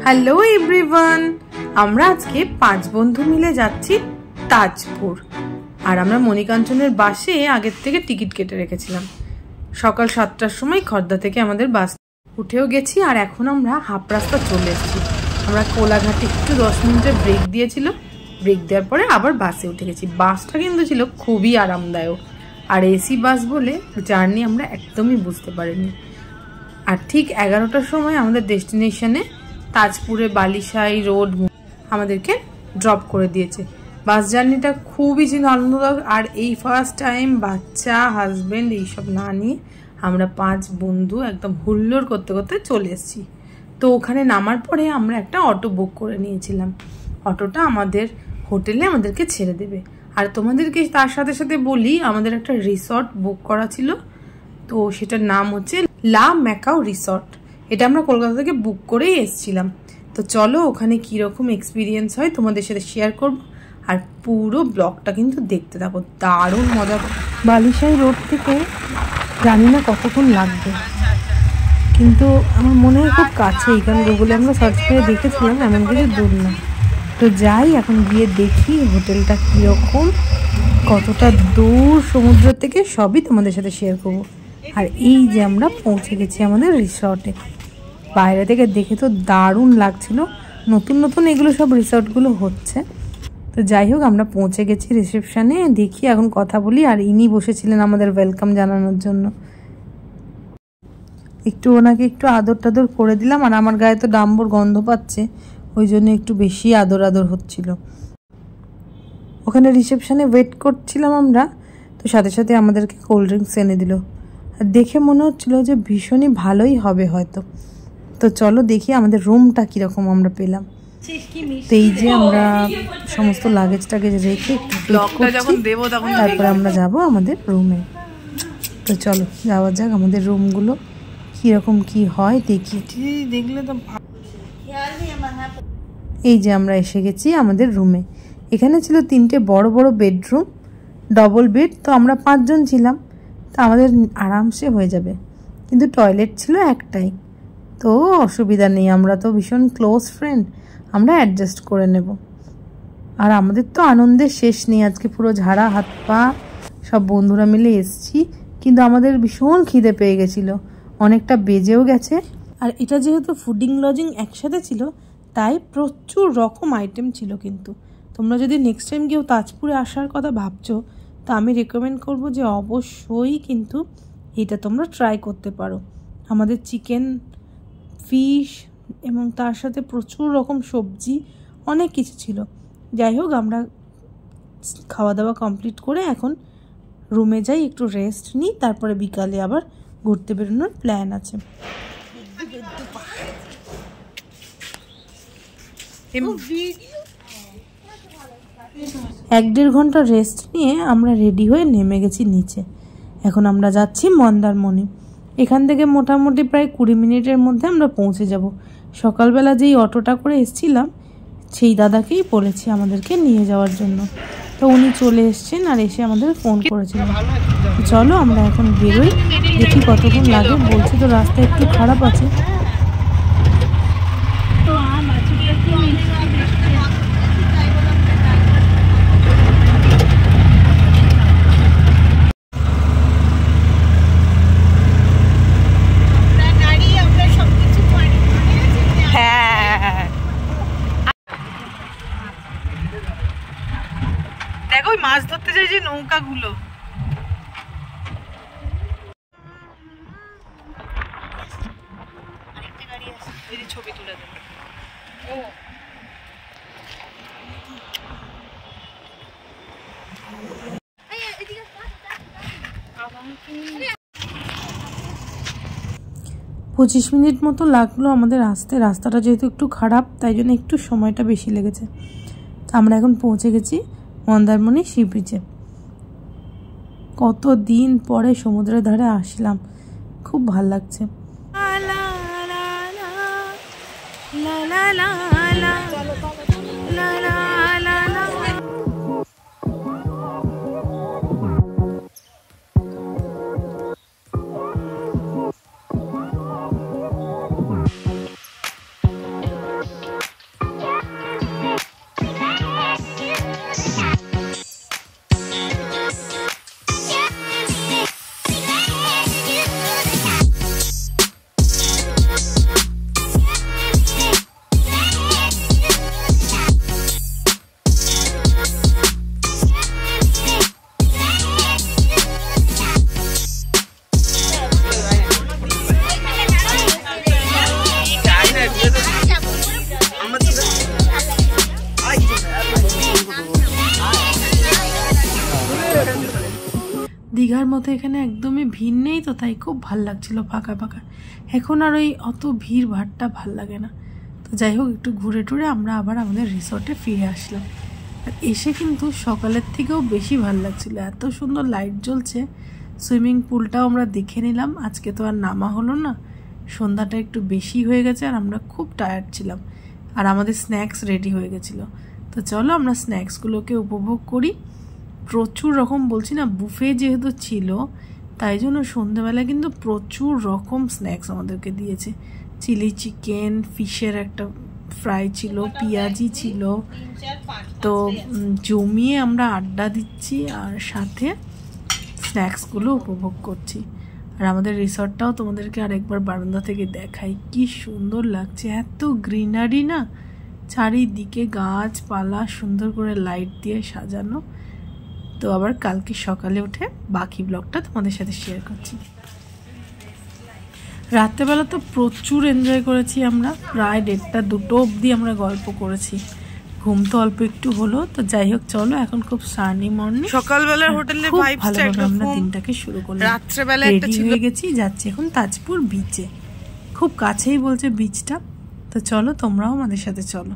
Hello everyone, আমরা আজকে 5 বন্ধু মিলে যাচ্ছি তাজপুর। আর আমরা মণিকাঞ্চনের বাসে আগের থেকে টিকিট কেটে রেখেছিলাম। সকাল 7টার সময় খর্দা থেকে আমাদের বাস উঠেও গেছি। আর এখন আমরা হাফ রাস্তা চলে এসেছি। আমরা কোলাঘাটে একটু 10 মিনিটের ব্রেক দিয়েছিল, ব্রেক দেওয়ার পরে আবার বাসে উঠে গেছি। বাসটা কিন্তু ছিল খুবই আরামদায়ক, আর এসি বাস বলে জার্নি আমরা একদমই বুঝতে পারিনি। আর ঠিক 11টার সময় আমাদের ডেস্টিনেশনে তাজপুরে বালিশাই রোড আমাদেরকে ড্রপ করে দিয়েছে। বাস জার্নিটা খুবই ছিল আনন্দদায়ক। আর এই ফার্স্ট টাইম বাচ্চা হাজব্যান্ড এইসব না নিয়ে আমরা 5 বন্ধু একদম হুল্লোড় করতে করতে চলে এসেছি। তো ওখানে নামার পরে আমরা একটা অটো বুক করে নিয়েছিলাম। অটোটা আমাদের হোটেলে আমাদেরকে ছেড়ে দেবে। আর তোমাদেরকে তার সাথে সাথে বলি, আমাদের একটা রিসর্ট বুক করা ছিল। তো সেটার নাম হচ্ছে লা ম্যাকাও রিসর্ট। এটা আমরা কলকাতা থেকে বুক করেই এসেছিলাম। তো চলো ওখানে কীরকম এক্সপিরিয়েন্স হয় তোমাদের সাথে শেয়ার করব। আর পুরো ব্লগটা কিন্তু দেখতে থাকো, দারুণ মজা। বালিশাই রোড থেকে জানি না কতক্ষণ লাগবে, কিন্তু আমার মনে হয় খুব কাছেই, কারণ গুগলে আমরা সার্চ করে দেখেছিলাম, এমন কিছু দূর না। তো যাই এখন গিয়ে দেখি হোটেলটা কীরকম, কতটা দূর সমুদ্র থেকে, সবই তোমাদের সাথে শেয়ার করবো। আর এই যে আমরা পৌঁছে গেছি আমাদের রিসর্টে। বাইরে থেকে দেখে তো দারুণ লাগছিল, নতুন নতুন এগুলো সব রিসর্টগুলো হচ্ছে। তো যাই হোক আমরা পৌঁছে গেছি রিসেপশানে। দেখি এখন কথা বলি। আর ইনি বসেছিলেন আমাদের ওয়েলকাম জানানোর জন্য। একটু ওনাকে একটু আদর টাদর করে দিলাম। আর আমার গায়ে তো ডাম্বর গন্ধ পাচ্ছে, ওই জন্য একটু বেশি আদর আদর হচ্ছিল। ওখানে রিসেপশানে ওয়েট করছিলাম আমরা, তো সাথে সাথে আমাদেরকে কোল্ড ড্রিঙ্কস এনে দিল। আর দেখে মনে হচ্ছিল যে ভীষণই ভালোই হবে হয়তো। তো চলো দেখি আমাদের রুমটা কীরকম আমরা পেলাম। তো এই যে আমরা সমস্ত লাগেজ টাগেজ রেখে একটু ব্লগটা যখন দেবো তখন তারপরে আমরা যাব আমাদের রুমে। তো চলো যাওয়া যাক আমাদের রুমগুলো কীরকম কি হয় দেখি। দেখলে তো এই যে আমরা এসে গেছি আমাদের রুমে। এখানে ছিল 3টে বড় বড় বেডরুম, ডবল বেড। তো আমরা 5 জন ছিলাম, তো আমাদের আরামসে হয়ে যাবে। কিন্তু টয়লেট ছিল একটাই, তো অসুবিধা নেই, আমরা তো ভীষণ ক্লোজ ফ্রেন্ড, আমরা অ্যাডজাস্ট করে নেব। আর আমাদের তো আনন্দের শেষ নেই, আজকে পুরো ঝাড়া হাত পা, সব বন্ধুরা মিলে এসছি। কিন্তু আমাদের ভীষণ খিদে পেয়ে গেছিলো, অনেকটা বেজেও গেছে। আর এটা যেহেতু ফুডিং লজিং একসাথে ছিল, তাই প্রচুর রকম আইটেম ছিল। কিন্তু তোমরা যদি নেক্সট টাইম কেউ তাজপুরে আসার কথা ভাবছো, তো আমি রেকমেন্ড করব যে অবশ্যই কিন্তু এটা তোমরা ট্রাই করতে পারো। আমাদের চিকেন, ফিশ এবং তার সাথে প্রচুর রকম সবজি, অনেক কিছু ছিল। যাই হোক আমরা খাওয়া দাওয়া কমপ্লিট করে এখন রুমে যাই, একটু রেস্ট নিই, তারপরে বিকালে আবার ঘুরতে বেরোনোর প্ল্যান আছে। 1-1.5 ঘন্টা রেস্ট নিয়ে আমরা রেডি হয়ে নেমে গেছি নিচে। এখন আমরা যাচ্ছি মন্দারমণি। এখান থেকে মোটামুটি প্রায় 20 মিনিটের মধ্যে আমরা পৌঁছে যাব। সকালবেলা যেই অটোটা করে এসেছিলাম, সেই দাদাকেই বলেছি আমাদেরকে নিয়ে যাওয়ার জন্য। তো উনি চলে এসছেন, আর এসে আমাদের ফোন করেছিলেন। চলো আমরা এখন বেরোই, দেখি কতক্ষণ লাগে। বলছি তো রাস্তা একটু খারাপ আছে। দেখো ওই মাছ ধরতে যাই যে নৌকাগুলো, ছবি তুলে দেবো। পঁচিশ মিনিট মতো লাগলো আমাদের আসতে। রাস্তাটা যেহেতু একটু খারাপ, তাই জন্য একটু সময়টা বেশি লেগেছে। আমরা এখন পৌঁছে গেছি মন্দারমণি সি বিচে। কতদিন পরে সমুদ্রের ধারে আসলাম, খুব ভাল লাগছে। দীঘার মতো এখানে একদমই ভিড় নেই, তো তাই খুব ভাল লাগছিল ফাঁকা ফাঁকা। এখন আর ওই অত ভিড় ভাড়টা ভাল লাগে না। তো যাই হোক, একটু ঘুরে টুরে আমরা আবার আমাদের রিসর্টে ফিরে আসলাম। আর এসে কিন্তু সকালের থেকেও বেশি ভাল লাগছিল, এত সুন্দর লাইট জ্বলছে। সুইমিং পুলটাও আমরা দেখে নিলাম। আজকে তো আর নামা হলো না, সন্ধ্যাটা একটু বেশি হয়ে গেছে আর আমরা খুব টায়ার্ড ছিলাম। আর আমাদের স্ন্যাক্স রেডি হয়ে গেছিলো, তো চলো আমরা স্ন্যাক্সগুলোকে উপভোগ করি। প্রচুর রকম, বলছি না, বুফে যেহেতু ছিল তাই জন্য সন্ধ্যেবেলায় কিন্তু প্রচুর রকম স্ন্যাক্স আমাদেরকে দিয়েছে। চিলি চিকেন, ফিশের একটা ফ্রাই ছিল, পেঁয়াজি ছিল। তো জমিয়ে আমরা আড্ডা দিচ্ছি আর সাথে স্ন্যাক্সগুলো উপভোগ করছি। আর আমাদের রিসর্টটাও তোমাদেরকে আরেকবার বারান্দা থেকে দেখাই, কি সুন্দর লাগছে। এত গ্রিনারি না, চারিদিকে গাছপালা, সুন্দর করে লাইট দিয়ে সাজানো। তো আবার কালকে সকালে উঠে বাকি ব্লগটা তোমাদের সাথে শেয়ার করছি। রাত্রেবেলা তো প্রচুর এনজয় করেছি আমরা, প্রায় 1:30-2 অবধি আমরা গল্প করেছি। ঘুম তো অল্প একটু হলো। তো যাই হোক, চলো এখন খুব সানি মর্নিং, সকালবেলার হোটেলে ভালোভাবে আমরা দিনটাকে শুরু করলাম। রাত্রেবেলা রেডি হয়ে গেছি, যাচ্ছি এখন তাজপুর বিচে। খুব কাছেই বলছে বিচটা, তো চলো তোমরাও আমাদের সাথে চলো।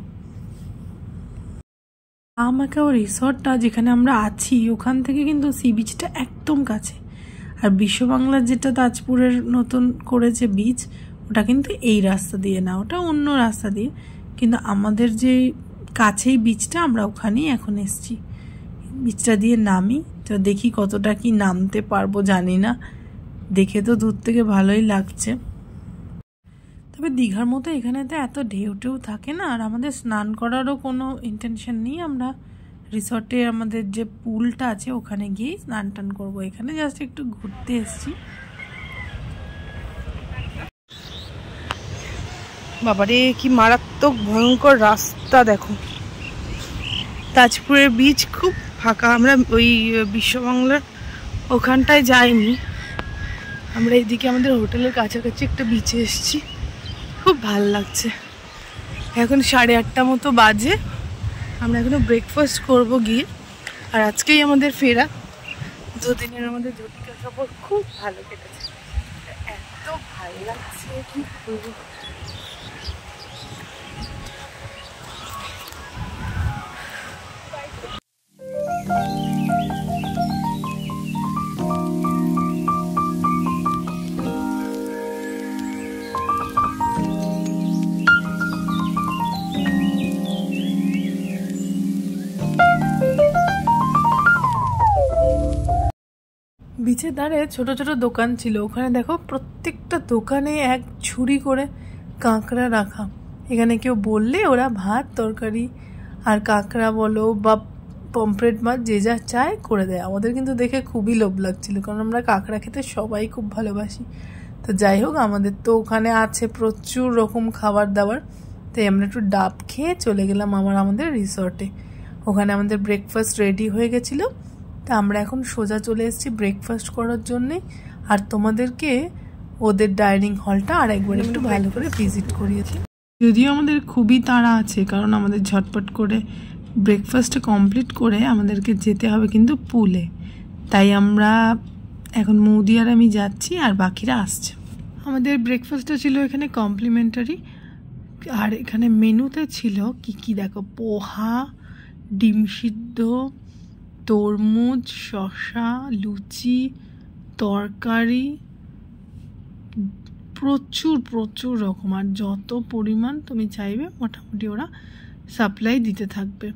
আমাকে ও রিসর্টটা যেখানে আমরা আছি ওখান থেকে কিন্তু সি বিচটা একদম কাছে। আর বিশ্ববাংলার যেটা তাজপুরের নতুন করেছে বিচ, ওটা কিন্তু এই রাস্তা দিয়ে না, ওটা অন্য রাস্তা দিয়ে। কিন্তু আমাদের যে কাছেই বিচটা, আমরা ওখানেই এখন এসছি। বিচটা দিয়ে নামি, তো দেখি কতটা কি নামতে পারবো জানি না, দেখে তো দূর থেকে ভালোই লাগছে। তবে দীঘার মতো এখানে তো এত ঢেউ টেউ থাকে না। আর আমাদের স্নান করারও কোনো ইন্টেনশন নেই, আমরা রিসর্টে আমাদের যে পুলটা আছে ওখানে গিয়ে স্নান টান করবো। এখানে জাস্ট একটু ঘুরতে এসছি। বাবারে কি মারাত্মক ভয়ঙ্কর রাস্তা দেখো। তাজপুরের বিচ খুব ফাঁকা, আমরা ওই বিশ্ববাংলার ওখানটায় যাইনি, আমরা এইদিকে আমাদের হোটেলের কাছাকাছি একটা বিচে এসেছি। খুব ভাল লাগছে। এখন 8:30 মতো বাজে, আমরা এখনো ব্রেকফাস্ট করবো গিয়ে। আর আজকেই আমাদের ফেরা, 2 দিনের আমাদের ঝটিকা সফর খুব ভালো কেটেছে, এত ভালো লাগছে কি বলবো। বিচের ধারে ছোট ছোট দোকান ছিল, ওখানে দেখো প্রত্যেকটা দোকানে এক ঝুড়ি করে কাঁকড়া রাখা। এখানে কেউ বললে ওরা ভাত তরকারি আর কাঁকড়া বলো বা পমফ্রেট মাছ যে যা চায় করে দেয়। আমাদের কিন্তু দেখে খুবই লোভ লাগছিল, কারণ আমরা কাঁকড়া খেতে সবাই খুব ভালোবাসি। তো যাই হোক, আমাদের তো ওখানে আছে প্রচুর রকম খাবার দাবার, তাই আমরা একটু ডাব খেয়ে চলে গেলাম আমাদের রিসর্টে। ওখানে আমাদের ব্রেকফাস্ট রেডি হয়ে গেছিলো, তা আমরা এখন সোজা চলে এসেছি ব্রেকফাস্ট করার জন্যে। আর তোমাদেরকে ওদের ডাইনিং হলটা আর একবার একটু ভালো করে ভিজিট করিয়েছি। যদিও আমাদের খুবই তাড়া আছে, কারণ আমাদের ঝটপট করে ব্রেকফাস্টটা কমপ্লিট করে আমাদেরকে যেতে হবে কিন্তু পুলে। তাই আমরা এখন মৌদি আর আমি যাচ্ছি, আর বাকিরা আসছে। আমাদের ব্রেকফাস্টটা ছিল এখানে কমপ্লিমেন্টারি। আর এখানে মেনুতে ছিল কি কি দেখো, পোহা, ডিম সিদ্ধ, তরমুজ, শসা, লুচি, তরকারি, প্রচুর প্রচুর রকম। আর যত পরিমাণ তুমি চাইবে মোটামুটি ওরা সাপ্লাই দিতে থাকবে।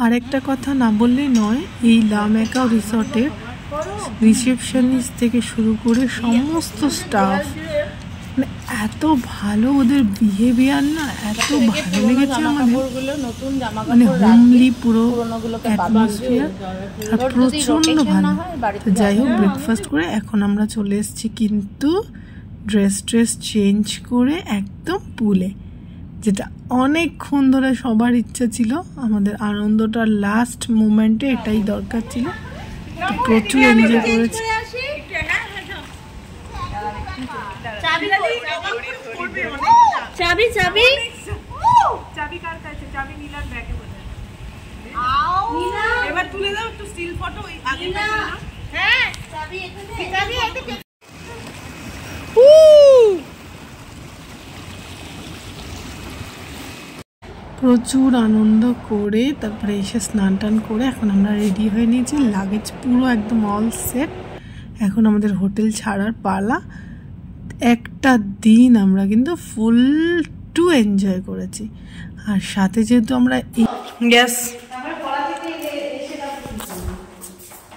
আর একটা কথা না বললেই নয়, এই লা ম্যাকাও রিসর্টের রিসেপশনিস্ট থেকে শুরু করে সমস্ত স্টাফ, মানে এত ভালো ওদের বিহেভিয়ার না, এত ভালো লেগেছে আমাদের। মানে হোমলি পুরো অ্যাটমসফিয়ার, আর প্রচণ্ড ভালো। তো যাই হোক, ব্রেকফাস্ট করে এখন আমরা চলে এসেছি কিন্তু ড্রেস চেঞ্জ করে একদম পুলে, যেটা অনেকক্ষণ ধরে সবার ইচ্ছা ছিল। আমাদের আনন্দটার লাস্ট মোমেন্টে এটাই দরকার ছিল। প্রচুর এনজয় করেছি। প্রচুর আনন্দ করে তারপরে এসে স্নান টান করে এখন আমরা রেডি হয়ে নিয়েছি, লাগেজ পুরো একদম অল সেট। এখন আমাদের হোটেল ছাড়ার পালা। একটা দিন আমরা কিন্তু ফুল টু এনজয় করেছি, আর সাথে যেহেতু আমরা গ্যাস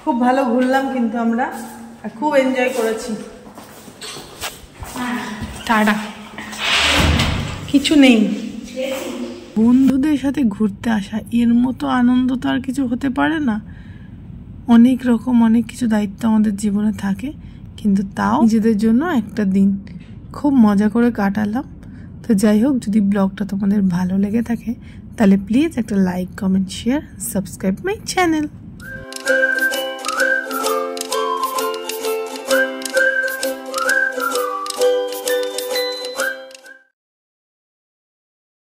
খুব ভালো ঘুরলাম, কিন্তু আমরা খুব এনজয় করেছি। টাটা, কিছু নেই। বন্ধুদের সাথে ঘুরতে আসা এর মতো আনন্দ তো আর কিছু হতে পারে না। অনেক রকম অনেক কিছু দায়িত্ব আমাদের জীবনে থাকে, কিন্তু তাও নিজেদের জন্য একটা দিন খুব মজা করে কাটালাম। তো যাই হোক, যদি ব্লগটা তোমাদের ভালো লেগে থাকে তাহলে প্লিজ একটা like, comment, share, subscribe my channel.